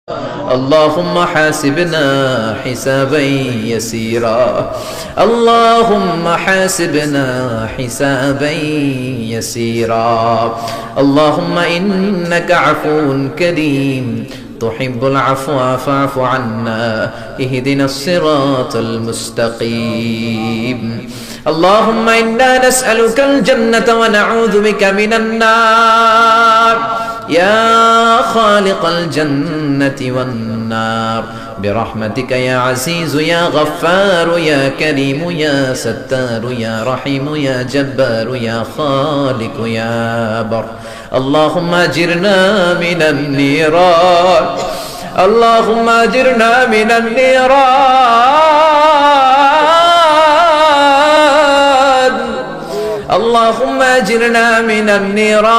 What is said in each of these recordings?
اللهم حاسبنا حسابا يسيرا اللهم حاسبنا حسابا يسيرا اللهم إنك عفو كريم تحب العفو فاعف عنا اهدنا الصراط المستقيم اللهم إنا نسألك الجنة ونعوذ بك من النار يا خالق الجنة والنار برحمتك يا عزيز يا غفار يا كريم يا ستار يا رحيم يا جبار يا خالق يا بر اللهم أجرنا من النيران اللهم أجرنا من النيران اللهم أجرنا من النيران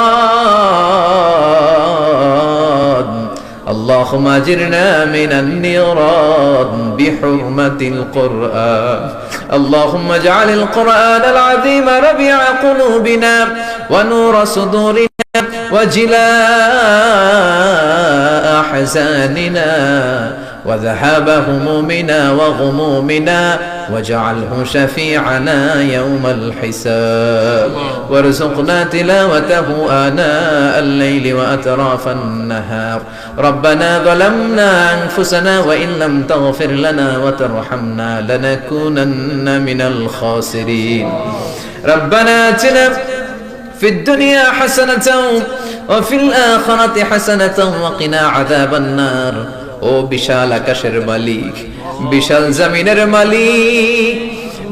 اللهم أجرنا من النيران بحرمة القرآن اللهم اجعل القرآن العظيم ربيع قلوبنا ونور صدورنا وجلاء أحزاننا وذهاب همومنا وغمومنا واجعله شفيعنا يوم الحساب وارزقنا تلاوته آناء الليل وأطراف النهار ربنا ظلمنا أنفسنا وإن لم تغفر لنا وترحمنا لنكونن من الخاسرين ربنا آتنا في الدنيا حسنة وفي الآخرة حسنة وقنا عذاب النار ও বিশাল আকাশের মালিক বিশাল জমিনের মালিক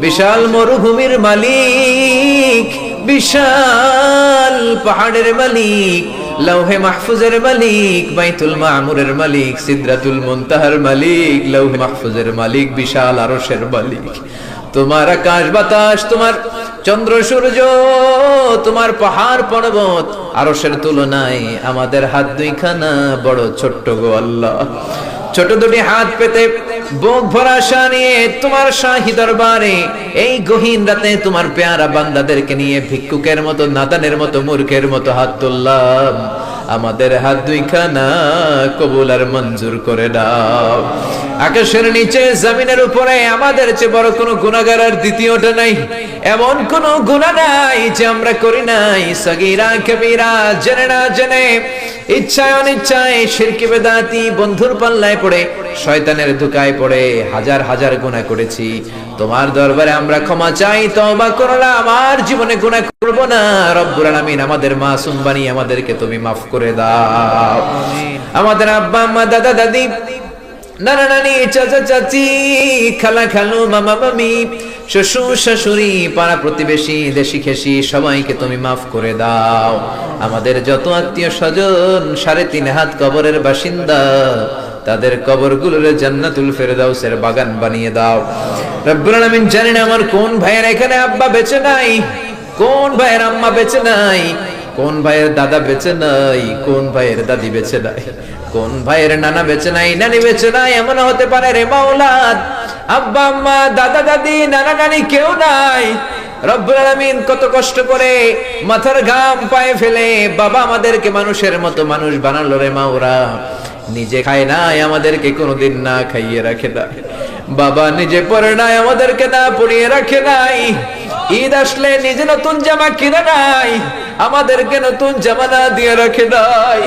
বিশাল মরুভূমির মালিক বিশাল পাহাড়ের মালিক লৌহে মাহফুজের মালিক বাইতুল মামুরের মালিক সিদরাতুল মুনতাহার মালিক লৌহে মাহফুজের মালিক বিশাল আরশের মালিক তোমার আকাশ বাতাস তোমার চন্দ্র সূর্য তোমার পাহাড় পর্বত আরশের তুলনায় আমাদের হাত দুইখানা বড় ছোট্ট গো আল্লাহ ছোট দুটি হাত পেতে বুক ভরা আশা নিয়ে তোমার শাহী দরবারে এই গহীন রাতে তোমার পেয়ারা বান্দাদেরকে নিয়ে ভিক্ষুকের মতো নাদানের মতো মূর্খের মতো হাত তুললাম আমাদের হাত দুইখানা কবুল আর মঞ্জুর করে দাও আকাশের নিচে জমিনের উপরে আমাদের চেয়ে বড় কোনো গুনাহগার আর দ্বিতীয়টা নাই এমন কোন গুনাহ নাই যে আমরা করি নাই সগীরা কবিরা জেনে না জেনে ইচ্ছায় অনিচ্ছায় শিরকি বেদাতি বন্ধুর পাল্লায় পড়ে শয়তানের ধোঁকায় পড়ে হাজার হাজার গুনাহ করেছি তোমার দরবারে আমরা ক্ষমা চাই তওবা করলাম আমার জীবনে গুনাহ করব না রব্বুল আলামিন আমাদের মাসুম বানিয়ে আমাদেরকে তুমি maaf করে দাও আমাদের আব্বা আম্মা দাদা দাদি নানা নানি চাচা চাচি খালা খালু মামা মামি শ্বশুর শাশুড়ি পাড়া প্রতিবেশী দেশি খেসি সবাইকে তুমি মাফ করে দাও আমাদের যত আত্মীয় স্বজন 3.5 হাত কবরের বাসিন্দা তাদের কবরগুলোর জান্নাতুল ফেরদাউসের বাগান বানিয়ে দাও রব্বুল আলামিন জানেন আমার কোন ভাইয়ের এখানে আব্বা বেঁচে নাই কোন ভাইয়ের আম্মা বেঁচে নাই কোন ভাইয়ের দাদা বেঁচে নাই কোন ভাইয়ের দাদি বেঁচে নাই কোন ভাইয়ের নানা বেঁচে নাই নানি বেঁচে নাই এমন হতে পারে রে মাওলা আব্বা আম্মা দাদা দাদি নানা নানি কেউ নাই রব্বুল আলামিন কত কষ্ট করে মাথার ঘাম পায়ে ফেলে বাবা আমাদেরকে মানুষের মতো মানুষ বানালো রে মাওলা নিজে খায় নাই আমাদেরকে কোনোদিন না খাইয়ে রাখে না বাবা নিজে পরে নাই আমাদেরকে না পরিয়ে রাখে নাই ঈদ আসলে নিজে নতুন জামা কিনে নাই আমাদেরকে নতুন জামা না দিয়ে রাখে নাই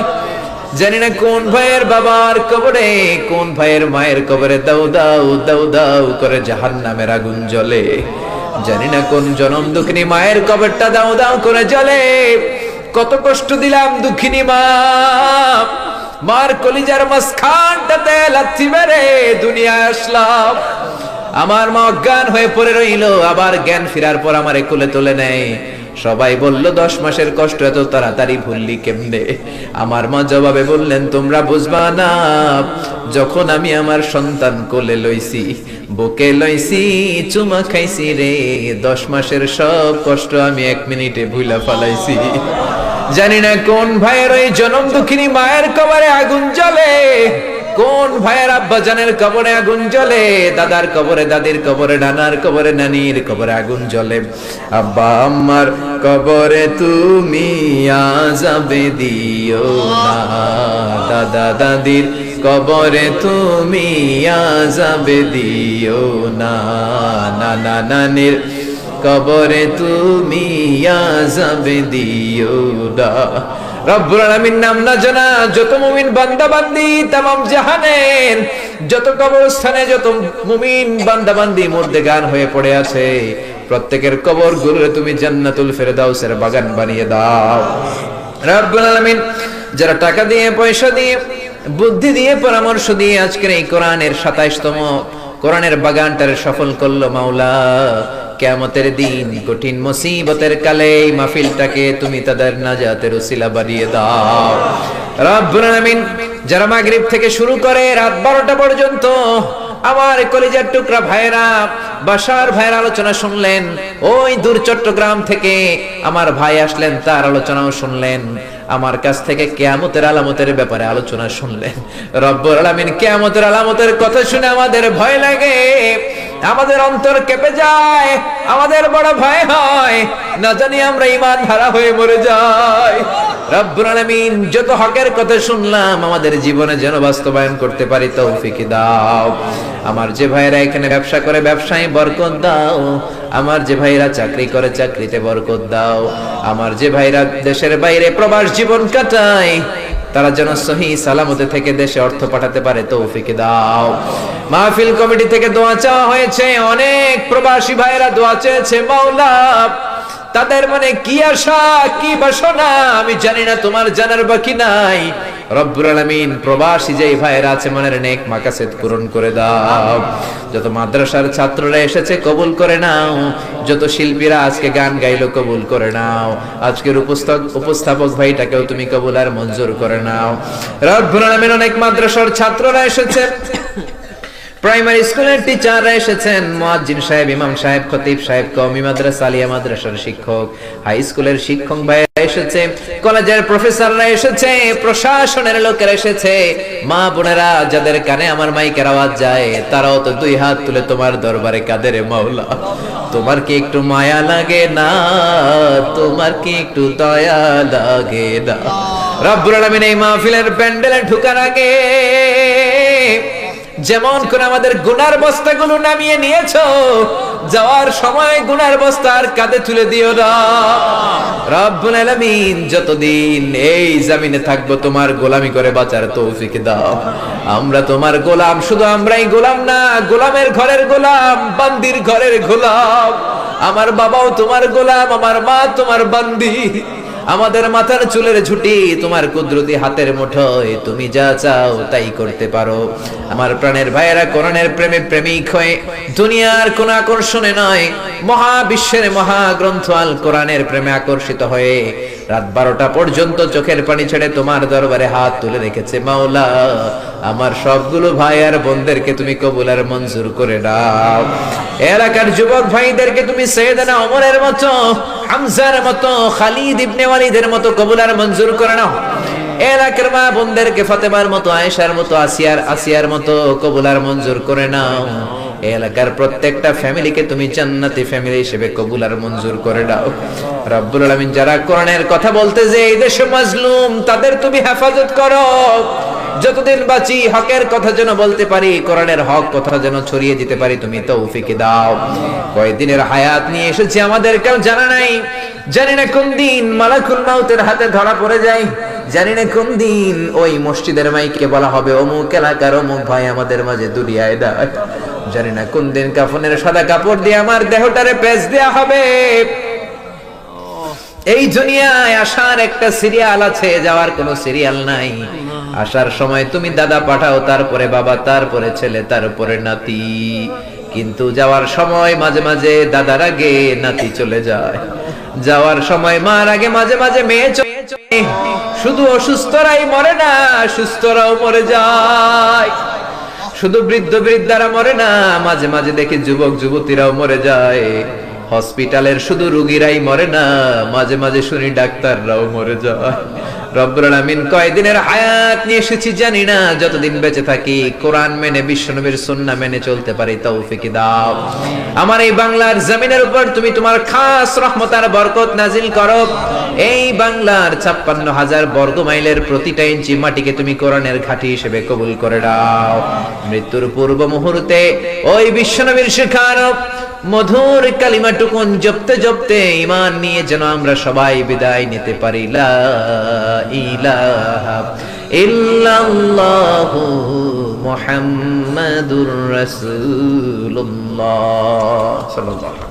জানি না কোন ভাইয়ের বাবার কবরে কোন ভাইয়ের মায়ের কবরে দাও দাও দাও দাও করে জাহান্নামের আগুন জ্বলে জানি না কোন জনম দুঃখিনী মায়ের কবরটা দাও দাও করে জ্বলে কত কষ্ট দিলাম দুঃখিনী মা মার কলিজার মাঝখানটাতে লাথি মেরে দুনিয়ায় আসলাম আমার মা অজ্ঞান হয়ে পড়ে রইল আবার জ্ঞান ফেরার পর আমারে কোলে তুলে নেয় সবাই বলল 10 মাসের কষ্ট এত তাড়াতাড়ি ভুললি কেমনে আমার মা জবাবে বললেন তোমরা বুঝবা না যখন আমি আমার সন্তান কোলে লইছি বুকে লইছি চুমা খাইছি রে 10 মাসের সব কষ্ট আমি 1 মিনিটে ভুলা ফলাইছি জানি না কোন ভাইয়ের ওই জনম দুঃখিনী মায়ের কবরে আগুন জ্বলে কোন ভাইয়ের আব্বা জানের কবরে আগুন জ্বলে দাদার কবরে দাদির কবরে নানার কবরে নানির কবরে আগুন জ্বলে আব্বা আম্মার কবরে তুমি আযাবে দিও না দাদা দাদির কবরে তুমি আযাব দিও না, নানা নানির কবরে তুমি আযাব দিও না। রব্বুল আলামিন নাম না জানা যত মুমিন বান্দা বান্দি তামাম জাহানের যত কবরস্থানে যত মুমিন বান্দা বান্দি মুর্দেগান হয়ে পড়ে আছে, প্রত্যেকের কবর গুলোরে তুমি জান্নাতুল ফেরদাউসের বাগান বানিয়ে দাও। রব্বুল আলামিন যারা টাকা দিয়ে, পয়সা দিয়ে, বুদ্ধি দিয়ে, পরামর্শ দিয়ে আজকের এই কোরআনের 27তম কোরআনের বাগানটারে সফল করলো মাওলা, কিয়ামতের দিন কঠিন মুসিবতের কালে এই মাহফিলটাকে তুমি তাদের নাজাতের উসিলা বানিয়ে দাও। রব্বুল আলামিন যারা মাগরিব থেকে শুরু করে রাত 12টা পর্যন্ত আমার কলিজার টুকরা ভাইরা, বাসার ভাইয়ের আলোচনা শুনলেন, ওই দূর চট্টগ্রাম থেকে আমার ভাই আসলেন, তার আলোচনাও শুনলেন, আমার কাছ থেকে কিয়ামতের আলামতের ব্যাপারে আলোচনা শুনলেন। রব্বুল আলামিন কিয়ামতের আলামতের কথা শুনে আমাদের ভয় লাগে, আমাদের অন্তর কেঁপে যায়, আমাদের বড় ভয় হয়, না জানি আমরা ঈমান হারা হয়ে মরে যাই। রব্বুল আলামিন যত হকের কথা শুনলাম আমাদের জীবনে যেন বাস্তবায়ন করতে পারি তৌফিক দাও। আমার যে ভাইরা এখানে ব্যবসা করে ব্যবসায় বরকত দাও, আমার যে ভাইরা চাকরি করে চাকরিতে বরকত দাও, আমার যে ভাইরা দেশের বাইরে প্রবাস জীবন কাটায় তারা যেন সহি সালামতে থেকে দেশে অর্থ পাঠাতে পারে তৌফিক দাও। মাহফিল কমিটি থেকে দোয়া চাওয়া হয়েছে, অনেক প্রবাসী ভাইরা দোয়া চেয়েছে মাওলা, তাদের মনে কি আশা কি বাসনা আমি জানি না, তোমার জানার বাকি নাই। রব্বুল আলামিন প্রবাসী যেই ভাইরা আছে মনের নেক মাকাসেদ পূরণ করে দাও। যত মাদ্রাসার ছাত্ররা এসেছে কবুল করে নাও, যত শিল্পীরা আজকে গান গাইলো কবুল করে নাও, আজকের উপস্থাপক ভাইটাকেও তুমি কবুল আর মঞ্জুর করে নাও। রব্বুল আলামিন অনেক মাদ্রাসার ছাত্ররা এসেছে, প্রাইমারি স্কুলের টিচাররা এসেছেন, মুয়াজ্জিন সাহেব, ইমাম সাহেব, খতিব সাহেব, কওমি মাদ্রাসা, আলিয়া মাদ্রাসার শিক্ষক, হাই স্কুলের শিক্ষক ভাইরা এসেছে, কলেজের প্রফেসররা এসেছে, প্রশাসনের লোকেরা এসেছে, মা বোনেরা যাদের কানে আমার মাইকের আওয়াজ যায় তারাও তো দুই হাত তুলে তোমার দরবারে কাঁদে রে মাওলা। তোমার কি একটু মায়া লাগে না? তোমার কি একটু দয়া লাগে না? রব্বুল আলামিন এই মাহফিলের প্যান্ডেলে ঢোকার আগে যেমন করে আমাদের গুনার বস্তাগুলো নামিয়ে নিয়েছো, যাওয়ার সময় গুনার বস্তা আর কাঁধে তুলে দিও না। রব্বুল আলামিন যতদিন এই জমিনে থাকবো তোমার গোলামি করে বাঁচার তৌফিক দাও। আমরা তোমার গোলাম, শুধু আমরাই গোলাম না, গোলামের ঘরের গোলাম, বান্দির ঘরের গোলাম। আমার বাবাও তোমার গোলাম, আমার মা তোমার বান্দি, আমাদের মাথার চুলের ঝুঁটি তোমার কুদরতি হাতের মুঠোয়, তুমি যা চাও তাই করতে পারো। আমার প্রাণের ভাইয়েরা কোরআনের প্রেমে প্রেমিক হয়ে দুনিয়ার কোন আকর্ষণে নয়, মহাবিশ্বের মহাগ্রন্থ আল কোরআনের প্রেমে আকর্ষিত হয়ে রাত 12টা পর্যন্ত চোখের পানি ছেড়ে তোমার দরবারে হাত তুলে রেখেছে মাওলা। আমার সবগুলো ভাই আর বোনদেরকে তুমি কবুল আর মঞ্জুর করে দাও। এলাকার যুবক ভাইদেরকে তুমি সাইয়েদনা ওমরের মতো, হামজার মতো, খালিদ ইবনে ওয়ালিদের মতো কবুল আর মঞ্জুর করে নাও। এলাকার মা বোনদেরকে ফাতেমার মতো, আয়েশার মতো, আসিয়ার মতো কবুল আর মঞ্জুর করে নাও। এলাকার প্রত্যেকটা ফ্যামিলিকে তুমি জান্নাতি ফ্যামিলি হিসেবে কবুল আর মঞ্জুর করে দাও। রব্বুল আলামিন যারা কোরআনের কথা বলতে যে এই দেশে মাজলুম তাদের তুমি হেফাজত করো। যতদিন বাঁচি হকের কথা যেন বলতে পারি, কোরআনের হক কথা যেন ছড়িয়ে দিতে পারি তুমি তৌফিক দাও। কয়দিনের হায়াত নিয়ে এসেছি আমাদের কেউ জানা নাই, জানি না কোন দিন মালাকুল মাউতের হাতে ধরা পড়ে যায়, জানি না কোন দিন ওই মসজিদের মাইকে বলা হবে অমুক এলাকার অমুক ভাই আমাদের মাঝে দুনিয়ায় দাঁড়ায়, জানি না কোন দিন কাফনের সাদা কাপড় দিয়ে আমার দেহটারে পেঁচ দেয়া হবে। এই দুনিয়ায় আসার একটা সিরিয়াল আছে, যাওয়ার কোনো সিরিয়াল নাই। আসার সময় তুমি দাদা পাঠাও, তারপরে বাবা, তারপরে ছেলে, তারপরে নাতি, কিন্তু যাওয়ার সময় মাঝে মাঝে দাদার আগে নাতি চলে যায়, যাওয়ার সময় মার আগে মাঝে মাঝে মেয়ে চলে। শুধু অসুস্থরাই মরে না, সুস্থরাও মরে যায়। শুধু বৃদ্ধ বৃদ্ধারা মরে না, মাঝে মাঝে দেখি যুবক যুবতীরাও মরে যায়। হসপিটালের শুধু রোগীরাই মরে না, মাঝে মাঝে শুনি ডাক্তাররাও মরে যায়। রব্বুল আলামিন কয়দিনের হায়াত নিয়ে এসেছি জানি না, যতদিন বেঁচে থাকি কোরআন মেনে বিশ্বনবীর সুন্নাহ মেনে চলতে পারি তৌফিক দাও। আমার এই বাংলার জমিনের উপর তুমি তোমার খাস রহমত আর বরকত নাজিল করো। এই বাংলার 56,000 বর্গ মাইলের প্রতিটা ইঞ্চি মাটিকে তুমি কোরআনের ঘাঁটি হিসেবে কবুল করে দাও। মৃত্যুর পূর্ব মুহূর্তে ওই বিশ্বনবীর শেখানো মধুর কালিমাটুকুন জপতে জপতে ঈমান নিয়ে যেন আমরা সবাই বিদায় নিতে পারি। লা ইলাহা ইল্লাল্লাহু মুহাম্মাদুর রাসূলুল্লাহ সাল্লাল্লাহু